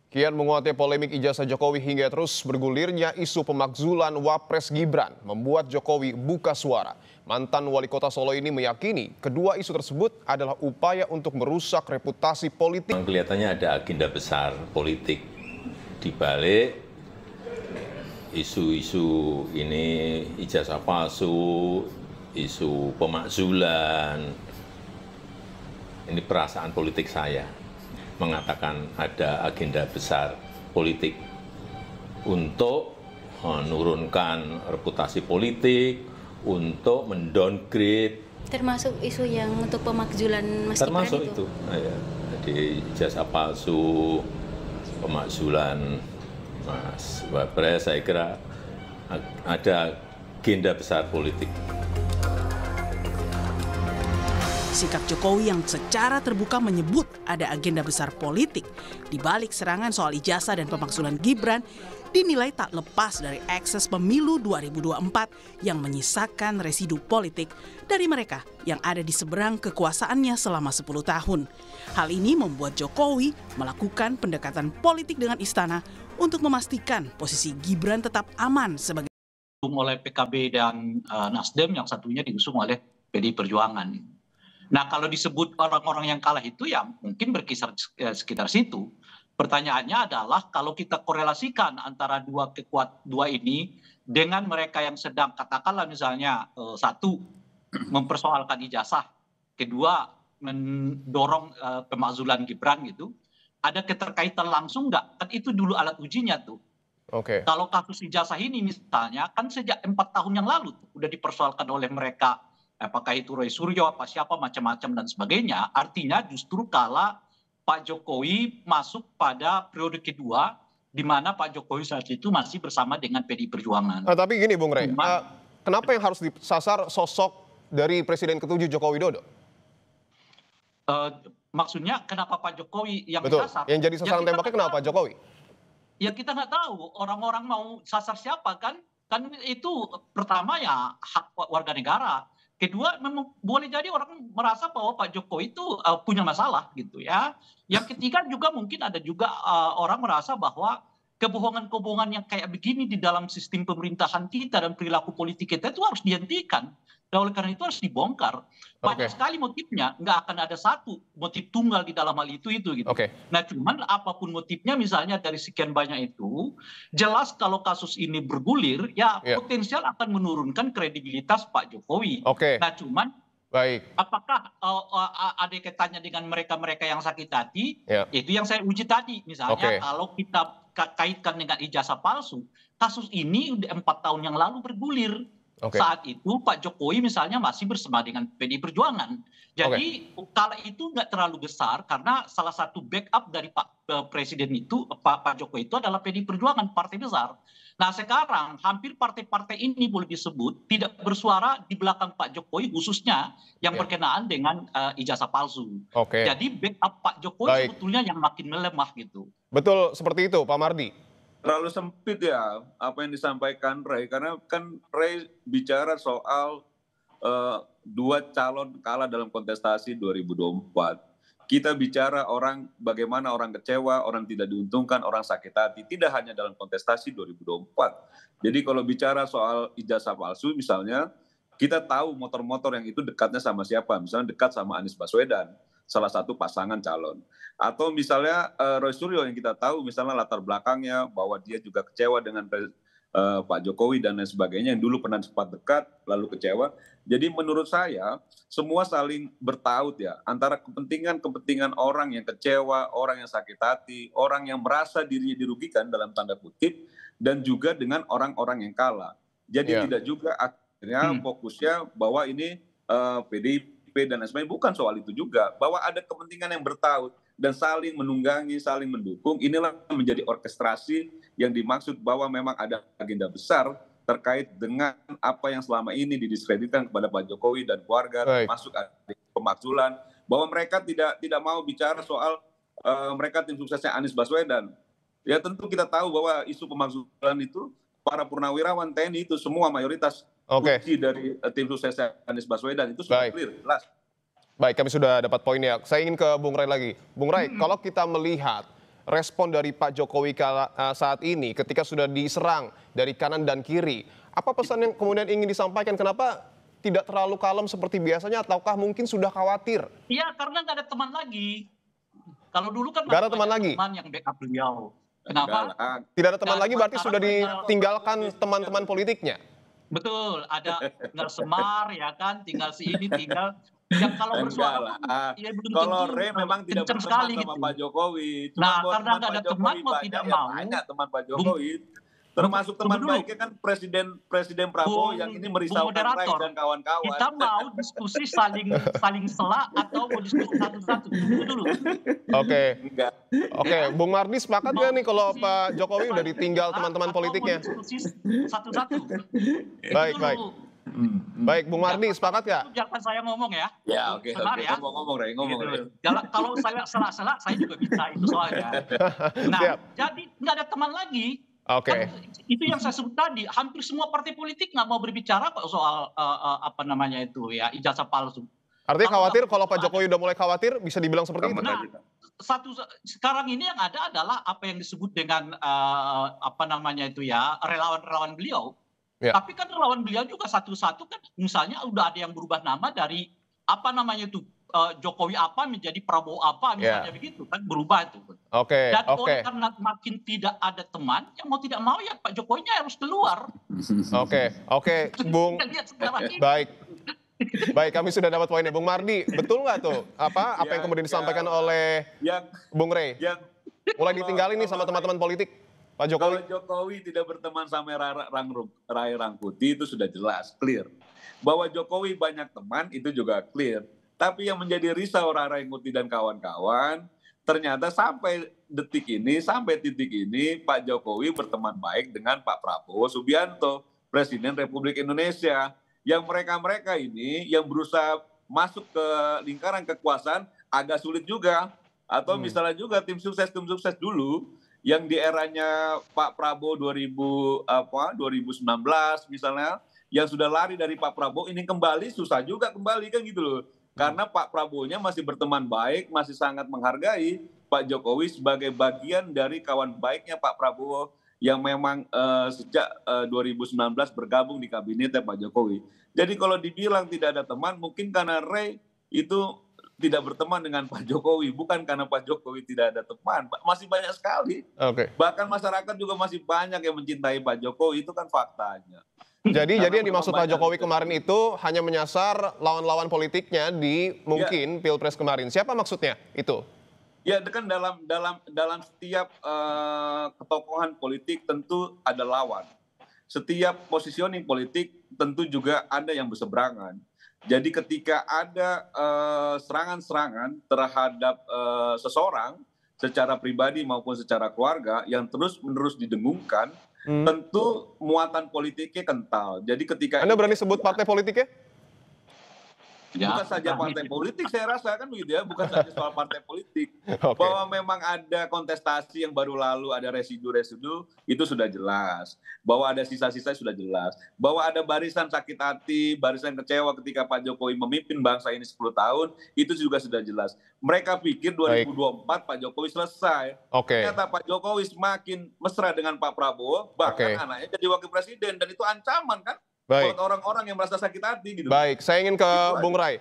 Kian menguatnya polemik ijazah Jokowi hingga terus bergulirnya isu pemakzulan Wapres Gibran membuat Jokowi buka suara. Mantan wali kota Solo ini meyakini kedua isu tersebut adalah upaya untuk merusak reputasi politik. Kelihatannya ada agenda besar politik di balik isu-isu ini, ijazah palsu, isu pemakzulan. Ini perasaan politik saya mengatakan ada agenda besar politik untuk menurunkan reputasi politik, untuk mendowngrade. Termasuk isu yang untuk pemakzulan Mas Gibran termasuk itu. Ya. Jadi ijazah palsu, pemakzulan Mas Wapres, saya kira ada agenda besar politik. Sikap Jokowi yang secara terbuka menyebut ada agenda besar politik di balik serangan soal ijazah dan pemakzulan Gibran dinilai tak lepas dari ekses pemilu 2024 yang menyisakan residu politik dari mereka yang ada di seberang kekuasaannya selama 10 tahun. Hal ini membuat Jokowi melakukan pendekatan politik dengan istana untuk memastikan posisi Gibran tetap aman sebagai oleh PKB dan Nasdem, yang satunya diusung oleh PDI Perjuangan. Nah, kalau disebut orang-orang yang kalah itu ya mungkin berkisar sekitar situ. Pertanyaannya adalah kalau kita korelasikan antara dua ini dengan mereka yang sedang katakanlah misalnya satu mempersoalkan ijazah, kedua mendorong pemakzulan Gibran gitu, ada keterkaitan langsung nggak? Kan itu dulu alat ujinya tuh. Oke. Kalau kasus ijazah ini misalnya kan sejak 4 tahun yang lalu tuh, udah dipersoalkan oleh mereka. Apakah itu Roy Suryo, apa siapa, macam-macam dan sebagainya. Artinya justru kala Pak Jokowi masuk pada periode kedua, di mana Pak Jokowi saat itu masih bersama dengan PDI Perjuangan. Tapi gini Bung Rey, kenapa yang harus disasar sosok dari Presiden ke-7 Joko Widodo? Maksudnya kenapa Pak Jokowi yang Betul, disasar? yang jadi sasaran tembaknya kenapa Pak Jokowi? Ya kita nggak tahu orang-orang mau sasar siapa kan. Kan itu pertama ya hak warga negara. Kedua, memang boleh jadi orang merasa bahwa Pak Jokowi itu punya masalah gitu ya. Yang ketiga juga mungkin ada juga orang merasa bahwa kebohongan-kebohongan yang kayak begini di dalam sistem pemerintahan kita dan perilaku politik kita itu harus dihentikan. Dan oleh karena itu harus dibongkar. Banyak sekali motifnya, nggak akan ada satu motif tunggal di dalam hal itu gitu. Nah cuman apapun motifnya misalnya dari sekian banyak itu, jelas kalau kasus ini bergulir, ya potensial akan menurunkan kredibilitas Pak Jokowi. Nah cuman apakah ada kaitannya dengan mereka-mereka yang sakit hati? Itu yang saya uji tadi. Misalnya kalau kita kaitkan dengan ijazah palsu, kasus ini udah 4 tahun yang lalu bergulir. Saat itu Pak Jokowi misalnya masih bersama dengan PDI Perjuangan. Jadi kala itu nggak terlalu besar karena salah satu backup dari Pak Presiden itu, Pak Jokowi itu adalah PDI Perjuangan, partai besar. Nah sekarang hampir partai-partai ini boleh disebut tidak bersuara di belakang Pak Jokowi khususnya yang berkenaan dengan ijazah palsu. Jadi backup Pak Jokowi sebetulnya yang makin melemah gitu. Betul seperti itu Pak Mardi. Terlalu sempit ya apa yang disampaikan Ray, karena kan Ray bicara soal 2 calon kalah dalam kontestasi 2024. Kita bicara bagaimana orang kecewa, orang tidak diuntungkan, orang sakit hati, tidak hanya dalam kontestasi 2024. Jadi kalau bicara soal ijazah palsu misalnya, kita tahu motor-motor yang itu dekatnya sama siapa, misalnya dekat sama Anies Baswedan, salah satu pasangan calon. Atau misalnya Roy Suryo yang kita tahu misalnya latar belakangnya bahwa dia juga kecewa dengan Pak Jokowi dan lain sebagainya, yang dulu pernah sempat dekat lalu kecewa. Jadi menurut saya semua saling bertaut ya, antara kepentingan orang yang kecewa, orang yang sakit hati, orang yang merasa dirinya dirugikan dalam tanda kutip, dan juga dengan orang-orang yang kalah. Jadi tidak juga akhirnya fokusnya bahwa ini PDIP dan lain sebagainya, bukan soal itu juga, bahwa ada kepentingan yang bertaut dan saling menunggangi, saling mendukung. Inilah menjadi orkestrasi yang dimaksud bahwa memang ada agenda besar terkait dengan apa yang selama ini didiskreditkan kepada Pak Jokowi dan keluarga, termasuk pemakzulan, bahwa mereka tidak mau bicara soal mereka tim suksesnya Anies Baswedan. Ya tentu kita tahu bahwa isu pemakzulan itu para purnawirawan TNI itu semua mayoritas kunci dari tim suksesnya Anies Baswedan, itu sudah clear, jelas. Baik, kami sudah dapat poinnya. Saya ingin ke Bung Ray lagi. Bung Ray, kalau kita melihat respon dari Pak Jokowi saat ini ketika sudah diserang dari kanan dan kiri? Apa pesan yang kemudian ingin disampaikan? Kenapa tidak terlalu kalem seperti biasanya ataukah mungkin sudah khawatir? Iya, karena nggak ada teman lagi. Kalau dulu kan Nggak ada teman lagi? teman yang backup beliau. Kenapa? Tidak ada teman Dan lagi berarti sekarang sudah ditinggalkan teman-teman politiknya? Betul, tinggal Semar ya kan, tinggal si ini, tinggal yang kalau Enggak bersuara lah. pun, ya belum Kalau tentu Rey memang tidak kencang berteman sekali sama gitu. Pak Jokowi. Cuma Nah, buat karena nggak ada Pak teman, Jokowi mau banyak, tidak ya mau. banyak teman Pak Jokowi. Termasuk Tunggu teman dulu. baiknya kan Presiden Prabowo yang ini merisaukan Ray moderator, dan kawan-kawan. kita mau diskusi saling sela atau mau diskusi satu-satu. Tunggu dulu. Oke, Enggak. oke. Bung Mardi sepakat nggak nih kalau Pak Jokowi udah ditinggal teman-teman Atau mau politiknya? diskusi satu-satu. Baik, Itu baik. dulu. Baik, Bung Mardi sepakat nggak? Jangan saya ngomong ya. Ya, oke. Sebentar ya. Ngomong Rey, ngomong Rey. Gitu. Kalau saya sela-sela, saya juga bisa itu soalnya. Nah, Siap. jadi nggak ada teman lagi. Oke. Kan itu yang saya sebut tadi, hampir semua partai politik nggak mau berbicara kok soal apa namanya itu ya, ijazah palsu. Artinya khawatir kalau Pak Jokowi udah mulai khawatir bisa dibilang seperti itu? Nah, sekarang ini yang ada adalah apa yang disebut dengan apa namanya itu ya, relawan-relawan beliau. Ya. Tapi kan relawan beliau juga satu-satu kan, misalnya udah ada yang berubah nama dari apa namanya itu Jokowi apa menjadi Prabowo apa, misalnya begitu kan, berubah itu. Oke, Dan oke. oleh karena makin tidak ada teman, yang mau tidak mau ya Pak Jokowinya harus keluar. Oke, Bung. Kita lihat sekarang ini. Baik. Baik, kami sudah dapat poinnya. Bung Mardi, betul nggak tuh apa yang kemudian disampaikan oleh Bung Rey? Mulai ditinggalin nih sama teman-teman politik Pak Jokowi. Kalau Jokowi tidak berteman sama Ray Rangkuti itu sudah jelas, clear. Bahwa Jokowi banyak teman itu juga clear. Tapi yang menjadi risau Ray Rangkuti dan kawan-kawan, ternyata sampai detik ini, sampai titik ini, Pak Jokowi berteman baik dengan Pak Prabowo Subianto, Presiden Republik Indonesia. Yang mereka-mereka ini yang berusaha masuk ke lingkaran kekuasaan agak sulit juga. Atau misalnya juga tim sukses dulu, yang di eranya Pak Prabowo 2019 misalnya, yang sudah lari dari Pak Prabowo, ini kembali susah juga kembali kan gitu loh. Karena Pak Prabowo-nya masih berteman baik, masih sangat menghargai Pak Jokowi sebagai bagian dari kawan baiknya Pak Prabowo yang memang sejak 2019 bergabung di kabinetnya Pak Jokowi. Jadi kalau dibilang tidak ada teman, mungkin karena Rey itu tidak berteman dengan Pak Jokowi, bukan karena Pak Jokowi tidak ada teman. Masih banyak sekali. Bahkan masyarakat juga masih banyak yang mencintai Pak Jokowi, itu kan faktanya. Jadi yang dimaksud Pak Jokowi kemarin itu hanya menyasar lawan-lawan politiknya di mungkin Pilpres kemarin. Siapa maksudnya itu? Ya, kan dalam setiap ketokohan politik tentu ada lawan. Setiap positioning politik tentu juga ada yang berseberangan. Jadi ketika ada serangan-serangan terhadap seseorang secara pribadi maupun secara keluarga yang terus-menerus didengungkan, tentu muatan politiknya kental. Jadi ketika Anda berani sebut partai politiknya? Bukan saja partai politik, saya rasa kan begitu ya, bukan saja soal partai politik. Bahwa memang ada kontestasi yang baru lalu, ada residu-residu, itu sudah jelas. Bahwa ada sisa-sisa sudah jelas. Bahwa ada barisan sakit hati, barisan kecewa ketika Pak Jokowi memimpin bangsa ini 10 tahun, itu juga sudah jelas. Mereka pikir 2024 Pak Jokowi selesai. Ternyata Pak Jokowi semakin mesra dengan Pak Prabowo, bahkan anaknya jadi wakil presiden, dan itu ancaman kan? Buat orang-orang yang merasa sakit hati gitu. Baik, saya ingin ke Bung Ray.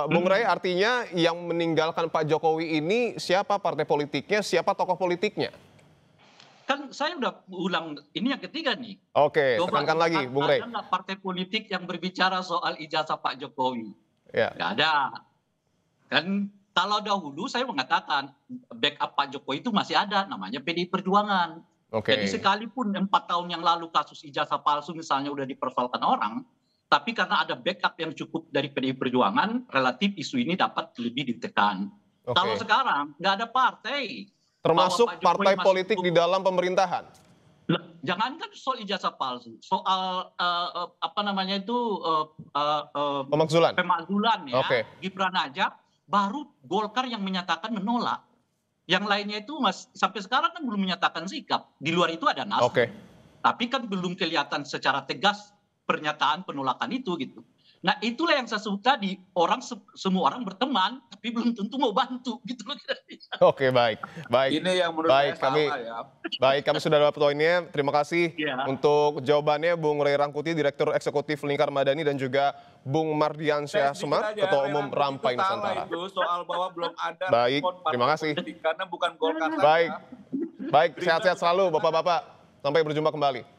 Bung Ray, artinya yang meninggalkan Pak Jokowi ini siapa partai politiknya, siapa tokoh politiknya? Kan saya udah ulang, ini yang ketiga nih. Oke, tekankan lagi, Bung Ray. Ada nggak partai politik yang berbicara soal ijazah Pak Jokowi? Ya. Nggak ada. Kan kalau dahulu saya mengatakan backup Pak Jokowi itu masih ada, namanya PDI Perjuangan. Jadi sekalipun 4 tahun yang lalu kasus ijazah palsu misalnya udah dipersoalkan orang, tapi karena ada backup yang cukup dari PDI Perjuangan, relatif isu ini dapat lebih ditekan. Kalau sekarang nggak ada partai. Termasuk partai politik di dalam pemerintahan? Jangankan soal ijazah palsu, soal apa namanya itu pemakzulan ya, Gibran aja, baru Golkar yang menyatakan menolak. Yang lainnya itu sampai sekarang kan belum menyatakan sikap. Di luar itu ada Nasdem. Tapi kan belum kelihatan secara tegas pernyataan penolakan itu gitu. Nah itulah yang saya sebut tadi, semua orang berteman, tapi belum tentu mau bantu gitu loh. Oke, baik. Ini yang menurut saya salah ya. Baik, kami sudah dapat poinnya. Terima kasih Ya. untuk jawabannya Bung Ray Rangkuti, Direktur Eksekutif Lingkar Madani, dan juga Bung Mardiansyah Semar, Ketua Umum Rampai Nusantara. Itu soal bahwa belum ada Baik, respon terima kasih. politik, karena bukan Golkar saja. Baik, sehat-sehat selalu Bapak-Bapak. Sampai berjumpa kembali.